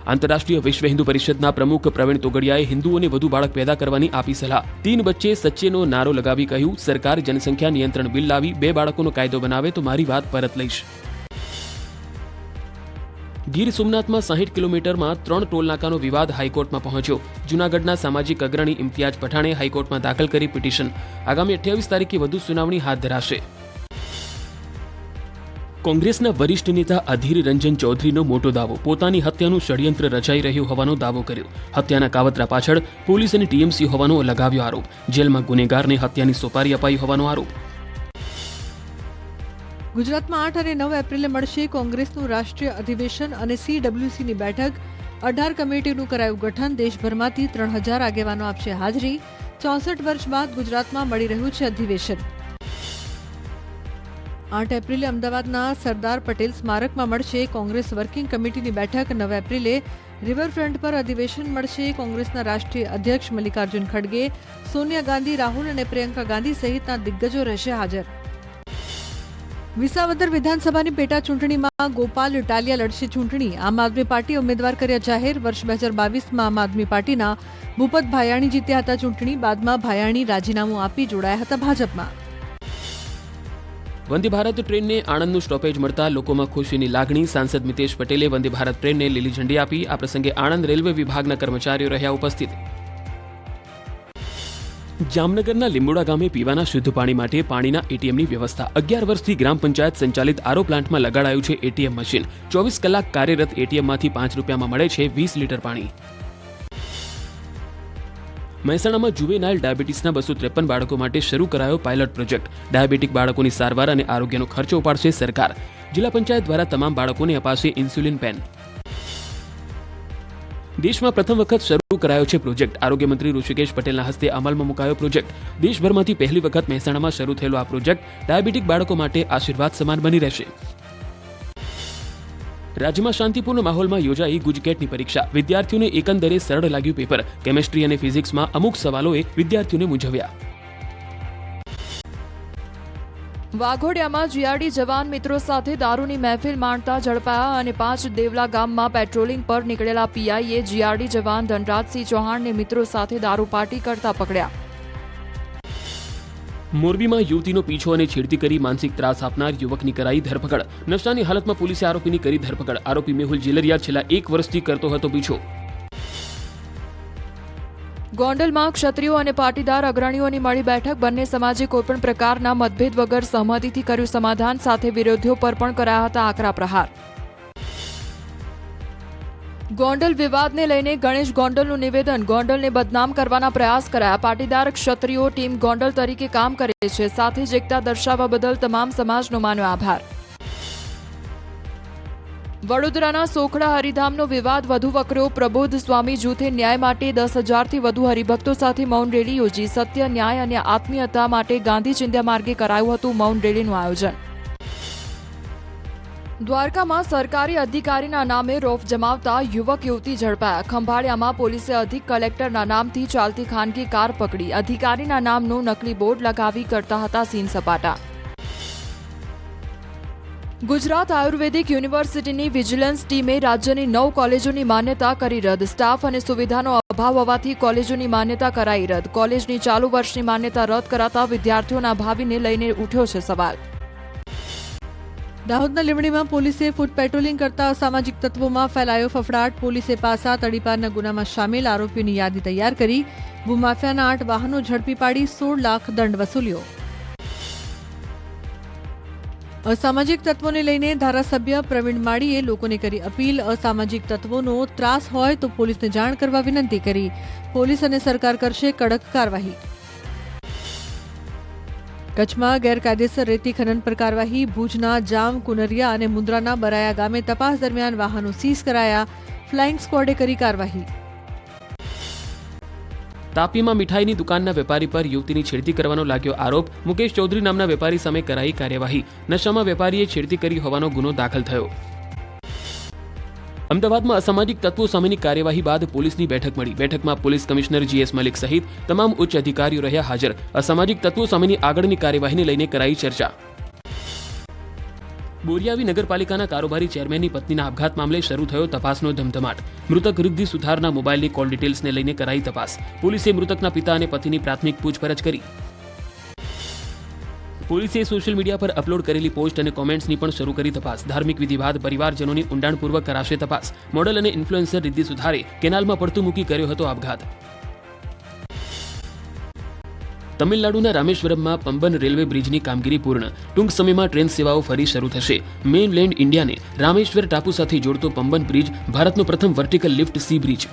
आंतरराष्ट्रीय विश्व हिंदू परिषदના પ્રમુખ પ્રવીણ તોગડિયાએ હિન્દુઓને વધુ બાળક પેદા કરવાની આપી સલાહ। 3 બચ્ચે સચ્ચેનો નારો લગાવી કહ્યું, સરકાર જનસંખ્યા નિયંત્રણ બિલ લાવી 2 બાળકોનો કાયદો બનાવે તો મારી વાત પરત લઈશ। ગીર સોમનાથમાં 60 કિલોમીટરમાં 3 ટોલ નાકાનો વિવાદ હાઈકોર્ટમાં પહોંચ્યો। જૂનાગઢના સામાજિક અગ્રણી ઇમ્તિયાજ પઠાણે હાઈકોર્ટમાં દાખલ કરી પિટિશન। આગામી 28 તારીખે વધુ સુનાવણી હાથ ધરાશે। કોંગ્રેસના વરિષ્ઠ નેતા અધીર રંજન ચૌધરીનો મોટો દાવો, પોતાની હત્યાનું ષડયંત્ર રચાઈ રહ્યું હોવાનો દાવો કર્યો। હત્યાના કાવતરા પાછળ પોલીસ અને ટીએમસી હોવાનો લગાવ્યો આરોપ। જેલમાં ગુનેગારને હત્યાની સોપારી અપાઈ હોવાનો આરોપ। ગુજરાતમાં 8 અને 9 એપ્રિલે મળશે કોંગ્રેસનું રાષ્ટ્રીય અધિવેશન અને CWCની બેઠક। 18 કમિટીનું કરાયું ગઠન। દેશભરમાંથી 3000 આગેવાનો આપશે હાજરી। 64 વર્ષ બાદ ગુજરાતમાં મળી રહ્યું છે અધિવેશન। 8 એપ્રિલે અમદાવાદના સરદાર પટેલ સ્મારકમાં મળશે કોંગ્રેસ વર્કિંગ કમિટીની બેઠક। 9 એપ્રિલે રિવરફ્રન્ટ પર અધિવેશન મળશે। કોંગ્રેસના રાષ્ટ્રીય અધ્યક્ષ મલ્લિકાર્જુન ખડગે, સોનિયા ગાંધી, રાહુલ અને પ્રિયંકા ગાંધી સહિતના દિગ્ગજો રહેશે હાજર। વિસાવદર વિધાનસભાની પેટા ચૂંટણીમાં ગોપાલ ઇટાલિયા લડશે ચૂંટણી। આમ આદમી પાર્ટી ઉમેદવાર કર્યા જાહેર। વર્ષ 2022માં આમ આદમી પાર્ટીના ભૂપત ભાયાણી જીત્યા હતા ચૂંટણી। બાદમાં ભાયાણી રાજીનામું આપી જોડાયા હતા ભાજપમાં। વંદે ભારત ટ્રેનને આણંદનું સ્ટોપેજ મળતા લોકોમાં ખુશીની લાગણી। સાંસદ મિતેશ પટેલે વંદે ભારત ટ્રેનને લીલી ઝંડી આપી। આ પ્રસંગે આણંદ રેલવે વિભાગના કર્મચારીઓ રહ્યા ઉપસ્થિત। જામનગરના લીંબોડા ગામે પીવાના શુદ્ધ પાણી માટે પાણીના એટીએમની વ્યવસ્થા। 11 વર્ષથી ગ્રામ પંચાયત સંચાલિત આરો પ્લાન્ટમાં લગાડાયું છે એટીએમ મશીન। 24 કલાક કાર્યરત એટીએમમાંથી 5 રૂપિયામાં મળે છે 20 લીટર પાણી। મહેસાણામાં જુવેનાઇલ ડાયાબિટીસના 253 બાળકો માટે શરૂ કરાયો પાયલોટ પ્રોજેક્ટ। ડાયાબિટીક બાળકોની સારવાર અને આરોગ્યનો ખર્ચો ઉપાડશે સરકાર। જિલ્લા પંચાયત દ્વારા તમામ બાળકોને અપાશે ઇન્સ્યુલિન પેન। દેશમાં પ્રથમ વખત શરૂ કરાયો છે પ્રોજેક્ટ। આરોગ્ય મંત્રી ઋષિકેશ પટેલના હસ્તે અમલમાં મુકાયો પ્રોજેક્ટ। દેશભરમાંથી પહેલી વખત મહેસાણામાં શરૂ થયેલો આ પ્રોજેક્ટ ડાયાબિટીક બાળકો માટે આશીર્વાદ સમાન બની રહેશે। રાજ્યમાં શાંતિપૂર્ણ માહોલમાં યોજાઈ ગુજકેટની પરીક્ષા। વિદ્યાર્થીઓને એકંદરે સરળ લાગ્યું પેપર। કેમેસ્ટ્રી અને ફિઝિક્સમાં અમુક સવાલોએ વિદ્યાર્થીઓને મૂંઝવ્યા। વાઘોડિયામાં જીઆરડી જવાન મિત્રો સાથે દારૂની મહેફિલ માણતા ઝડપાયા અને 5 દેવલા ગામમાં પેટ્રોલિંગ પર નીકળેલા પીઆઈએ જીઆરડી જવાન ધનરાજસિંહ ચૌહાણને મિત્રો સાથે દારૂ પાર્ટી કરતા પકડ્યા। મોરબીમાં યુવતીનો પીછો અને છેડતી કરી માનસિક ત્રાસ આપનાર યુવકની કરાઈ ધરપકડ। નશાની હાલતમાં પોલીસે આરોપીની કરી ધરપકડ। આરોપી મેહુલ જેલરિયા છેલ્લા 1 વર્ષથી કરતો હતો પીછો। ગોંડલમાં ક્ષત્રિયો અને પાટીદાર અગ્રણીઓની મળી બેઠક। બંને સમાજે કોઈપણ પ્રકારના મતભેદ વગર સહમતિથી કર્યું સમાધાન। સાથે વિરોધીઓ પર પણ કરાયા હતા આકરા પ્રહાર। ગોંડલ વિવાદને લઈને ગણેશ ગોંડલનું નિવેદન। ગોંડલને બદનામ કરવાના પ્રયાસ કરાયા। પાટીદાર ક્ષત્રિયો ટીમ ગોંડલ તરીકે કામ કરે છે। સાથે જ એકતા દર્શાવવા બદલ તમામ સમાજનો માન્યો આભાર। વડોદરાના સોખડા હરિધામનો વિવાદ વધુ વકર્યો। પ્રબોધ સ્વામી જૂથે ન્યાય માટે 10,000થી વધુ હરિભક્તો સાથે મૌન રેલી યોજી। સત્ય, ન્યાય અને આત્મીયતા માટે ગાંધી ચિંધ્યા માર્ગે કરાયું હતું મૌન રેલીનું આયોજન। દ્વારકામાં સરકારી અધિકારીના નામે રોફ જમાવતા યુવક યુવતી ઝડપાયા। ખંભાળિયામાં પોલીસે અધિક કલેક્ટરના નામથી ચાલતી ખાનગી કાર પકડી। અધિકારીના નામનું નકલી બોર્ડ લગાવી કરતા હતા સીન સપાટા। ગુજરાત આયુર્વેદિક યુનિવર્સિટીની વિજિલન્સ ટીમે રાજ્યની 9 કોલેજોની માન્યતા કરી રદ। સ્ટાફ અને સુવિધાનો અભાવ હોવાથી કોલેજોની માન્યતા કરાઈ રદ। કોલેજની ચાલુ વર્ષની માન્યતા રદ કરાતા વિદ્યાર્થીઓના ભાવિને લઈને ઉઠ્યો છે સવાલ। દાહોદના લીંબડીમાં પોલીસે ફૂટ પેટ્રોલિંગ કરતા અસામાજિક તત્વોમાં ફેલાયો ફફડાટ। પોલીસે પાસા તડીપારના ગુનામાં સામેલ આરોપીઓની યાદી તૈયાર કરી। ભૂમાફિયાના 8 વાહનો ઝડપી પાડી 16 લાખ દંડ વસૂલ્યો। અસામાજિક તત્વોને લઈને ધારાસભ્ય પ્રવીણ માળીએ લોકોને કરી અપીલ। અસામાજિક તત્વોનો ત્રાસ હોય તો પોલીસને જાણ કરવા વિનંતી કરી। પોલીસ અને સરકાર કરશે કડક કાર્યવાહી। કચ્છમાં ગેરકાયદેસર રેતી ખનન પર કાર્યવાહી। ભુજના જામ, કુનરિયા અને મુન્દ્રાના બરાયા ગામે તપાસ દરમિયાન વાહનો સીઝ કરાયા। ફ્લાઇંગ સ્ક્વોડે કરી કાર્યવાહી। તાપીમાં મીઠાઈની દુકાનના વેપારી પર યુવતીની છેડતી કરવાનો લાગ્યો આરોપ। મુકેશ ચૌધરી નામના વેપારી સામે કરાઈ કાર્યવાહી। નશામાં વેપારીએ છેડતી કરી હોવાનો ગુનો દાખલ થયો। અમદાવાદમાં અસામાજિક તત્વો સામેની કાર્યવાહી બાદ પોલીસની બેઠક મળી। બેઠકમાં પોલીસ કમિશનર GS મલિક સહિત તમામ ઉચ્ચ અધિકારીઓ રહ્યા હાજર। અસામાજિક તત્વો સામેની આગળની કાર્યવાહીને લઈને કરાઈ ચર્ચા। બોરિયાવી નગરપાલિકાના કારોબારી ચેરમેનની પત્નીના આપઘાત મામલે શરૂ થયો તપાસનો ધમધમાટ. મૃતક રિદ્ધિ સુથારના મોબાઈલની કોલ ડિટેલ્સને લઈને કરાઈ તપાસ. પોલીસે મૃતકના પિતા અને પતિની પ્રાથમિક પૂછપરછ કરી. પોલીસે સોશિયલ મીડિયા પર અપલોડ કરેલી પોસ્ટ અને કોમેન્ટ્સની પણ શરૂ કરી તપાસ. ધાર્મિક વિધિ બાદ પરિવારજનોની ઊંડાણપૂર્વક કરાશે તપાસ. મોડલ અને ઇન્ફ્લુએન્સર રિદ્ધિ સુથારે કેનાલમાં પડતું મૂકી કર્યો હતો આપઘાત. તમિલનાડુના રામેશ્વરમમાં પંબન રેલવે બ્રિજની કામગીરી પૂર્ણ. ટૂંક સમયમાં ટ્રેન સેવાઓ ફરી શરૂ થશે. મેઇનલેન્ડ ઇન્ડિયાને રામેશ્વર ટાપુ સાથે જોડતો પંબન બ્રિજ ભારતનો પ્રથમ વર્ટિકલ લિફ્ટ સી બ્રિજ.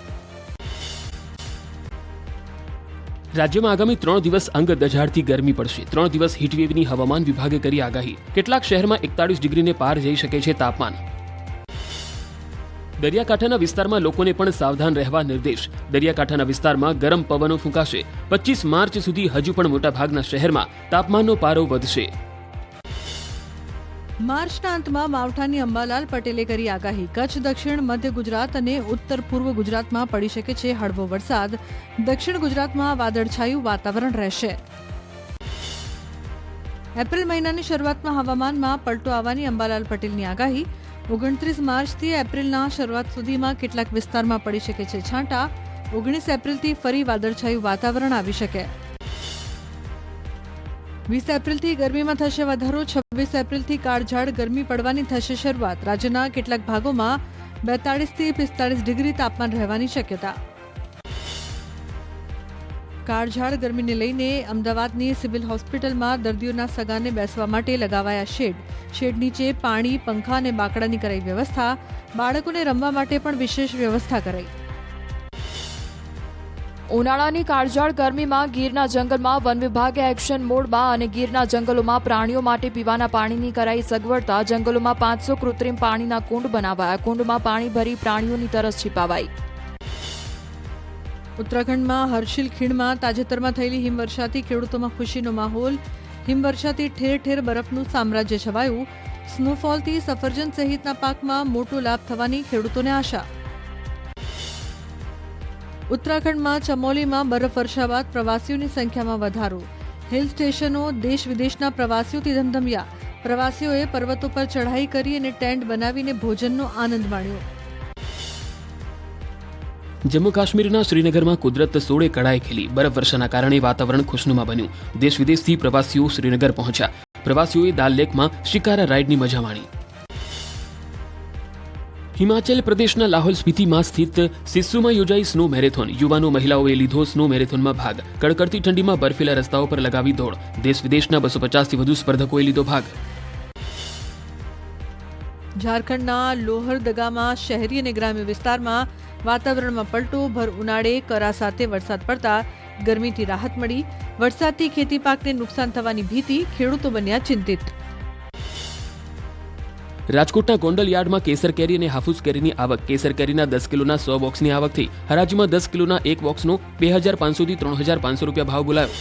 રાજ્યમાં આગામી 3 દિવસ અંગ દઝાડતી ગરમી પડશે. 3 દિવસ હીટવેવની હવામાન વિભાગે કરી આગાહી. કેટલાક શહેરમાં 41 ડિગ્રીને પાર જઈ શકે છે તાપમાન. દરિયાકાંઠાના વિસ્તારમાં લોકોને પણ સાવધાન રહેવા નિર્દેશ. દરિયાકાંઠાના વિસ્તારમાં ગરમ પવનો ફૂંકાશે. 25 માર્ચ સુધી હજુ પણ મોટાભાગના શહેરમાં તાપમાનનો પારો વધશે. માર્ચના અંતમાં માવઠાની અંબાલાલ પટેલે કરી આગાહી. કચ્છ, દક્ષિણ મધ્ય ગુજરાત અને ઉત્તર પૂર્વ ગુજરાતમાં પડી શકે છે હળવો વરસાદ. દક્ષિણ ગુજરાતમાં વાદળછાયું વાતાવરણ રહેશે. એપ્રિલ મહિનાની શરૂઆતમાં હવામાનમાં પલટો આવવાની અંબાલાલ પટેલની આગાહી. 29 માર્ચથી એપ્રિલના શરૂઆત સુધીમાં કેટલાક વિસ્તારમાં પડી શકે છે છાંટા. 19 એપ્રિલથી ફરી વાદળછાયું વાતાવરણ આવી શકે. 20 એપ્રિલથી ગરમીમાં થશે વધારો. 26 એપ્રિલથી કાળઝાળ ગરમી પડવાની થશે શરૂઆત. રાજ્યના કેટલાક ભાગોમાં 42 થી 45 ડિગ્રી તાપમાન રહેવાની શક્યતા. કાળઝાળ ગરમીને લઈને અમદાવાદની સિવિલ હોસ્પિટલમાં દર્દીઓના સગાને બેસવા માટે લગાવાયા શેડ. શેડ નીચે પાણી, પંખા અને બાકડાની કરાઈ વ્યવસ્થા. બાળકોને રમવા માટે પણ વિશેષ વ્યવસ્થા કરાઈ. ઉનાળાની કાળઝાળ ગરમીમાં ગીરના જંગલમાં વન વિભાગે એક્શન મોડમાં અને ગીરના જંગલોમાં પ્રાણીઓ માટે પીવાના પાણીની કરાઈ સગવડતા. જંગલોમાં 500 કૃત્રિમ પાણીના કુંડ બનાવાયા. કુંડમાં પાણી ભરી પ્રાણીઓની તરસ છીપાવાઈ. ઉત્તરાખંડમાં હર્ષિલ ખીણમાં તાજેતરમાં થયેલી હિમવર્ષાથી ખેડૂતોમાં ખુશીનો માહોલ. હિમવર્ષાથી ઠેર ઠેર બરફનું સામ્રાજ્ય છવાયું. સ્નોફોલથી સફરજન સહિતના પાકમાં મોટો લાભ થવાની ખેડૂતોને આશા. ઉત્તરાખંડમાં ચમોલીમાં બરફવર્ષા બાદ પ્રવાસીઓની સંખ્યામાં વધારો. હિલ સ્ટેશનો દેશ વિદેશના પ્રવાસીઓથી ધમધમ્યા. પ્રવાસીઓએ પર્વતો પર ચઢાઈ કરી અને ટેન્ટ બનાવીને ભોજનનો આનંદ માણ્યો. જમ્મુ કાશ્મીરના શ્રીનગરમાં કુદરત સોળે કળાએ ખીલી. બરફવર્ષાના કારણે વાતાવરણ ખુશનુમા બન્યું. દેશ વિદેશથી પ્રવાસીઓ શ્રીનગર પહોંચ્યા. પ્રવાસીઓએ દાલ લેકમાં શિકારા રાઇડની મજા માણી. હિમાચલ પ્રદેશના લાહોલ સ્પીતિમાં સ્થિત સિસ્સુમાં યોજાઈ સ્નો મેરેથોન. યુવાનો મહિલાઓએ લીધો સ્નો મેરેથોનમાં ભાગ. કડકડતી ઠંડીમાં બર્ફીલા રસ્તાઓ પર લગાવી દોડ. દેશ વિદેશના 250થી વધુ સ્પર્ધકોએ લીધો ભાગ. ઝારખંડના લોહરદગામાં શહેરી અને ગ્રામ્ય વિસ્તારમાં વાતાવરણમાં પલટો. ભર ઉનાળે કરા સાથે વરસાદ પડતા ગરમીથી રાહત મળી. વરસાદથી ખેતી પાકને નુકસાન થવાની ભીતિ. ખેડૂતો બન્યા ચિંતિત. રાજકોટના ગોંડલ યાર્ડમાં કેસર કેરી અને હાફૂસ કેરીની આવક. કેસર કેરીના 10 કિલોના 100 બોક્સની આવક થઈ. હરાજીમાં 10 કિલોના એક બોક્સનો 2500 થી 3500 રૂપિયા ભાવ બોલાયો.